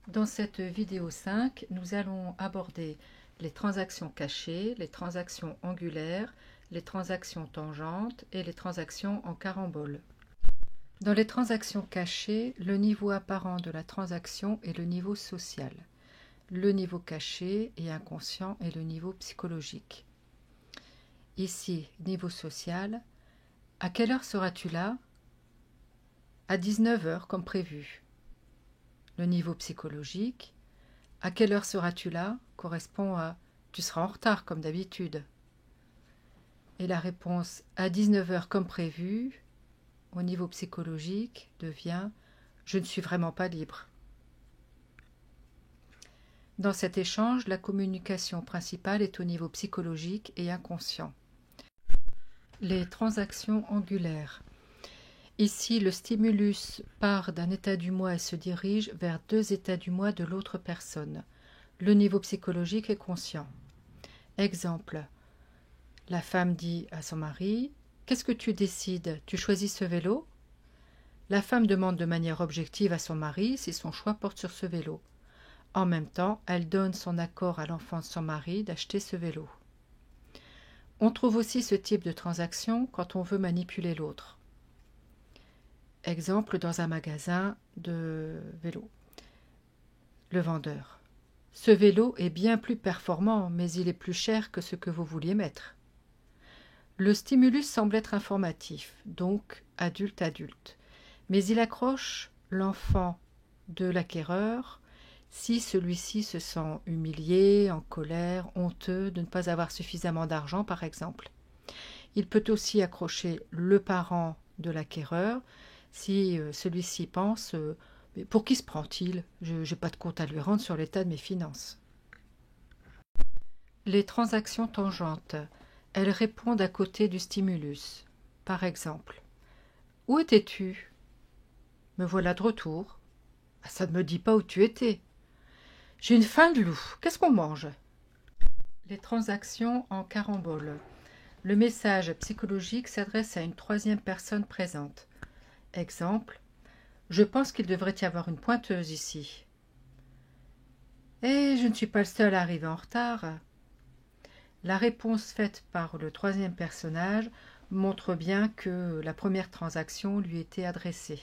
Dans cette vidéo 5, nous allons aborder les transactions cachées, les transactions angulaires, les transactions tangentes et les transactions en carambole. Dans les transactions cachées, le niveau apparent de la transaction est le niveau social. Le niveau caché et inconscient est le niveau psychologique. Ici, niveau social. À quelle heure seras-tu là? À 19 heures comme prévu. Le niveau psychologique. À quelle heure seras-tu là correspond à tu seras en retard comme d'habitude. Et la réponse à 19 heures comme prévu, au niveau psychologique, devient je ne suis vraiment pas libre. Dans cet échange, la communication principale est au niveau psychologique et inconscient. Les transactions angulaires. Ici, le stimulus part d'un état du moi et se dirige vers deux états du moi de l'autre personne. Le niveau psychologique est conscient. Exemple. La femme dit à son mari « Qu'est-ce que tu décides? Tu choisis ce vélo ?» La femme demande de manière objective à son mari si son choix porte sur ce vélo. En même temps, elle donne son accord à l'enfant de son mari d'acheter ce vélo. On trouve aussi ce type de transaction quand on veut manipuler l'autre. Exemple dans un magasin de vélos. Le vendeur. Ce vélo est bien plus performant, mais il est plus cher que ce que vous vouliez mettre. Le stimulus semble être informatif, donc adulte-adulte, mais il accroche l'enfant de l'acquéreur si celui-ci se sent humilié, en colère, honteux de ne pas avoir suffisamment d'argent par exemple. Il peut aussi accrocher le parent de l'acquéreur si celui-ci pense mais pour qui se prend-il? Je n'ai pas de compte à lui rendre sur l'état de mes finances. Les transactions tangentes. Elles répondent à côté du stimulus. Par exemple, « Où étais-tu » ? « Me voilà de retour. »« Ça ne me dit pas où tu étais. »« J'ai une faim de loup. Qu'est-ce qu'on mange ?» Les transactions en carambole. Le message psychologique s'adresse à une troisième personne présente. Exemple, « Je pense qu'il devrait y avoir une pointeuse ici. »« Et je ne suis pas le seul à arriver en retard. » La réponse faite par le troisième personnage montre bien que la première transaction lui était adressée.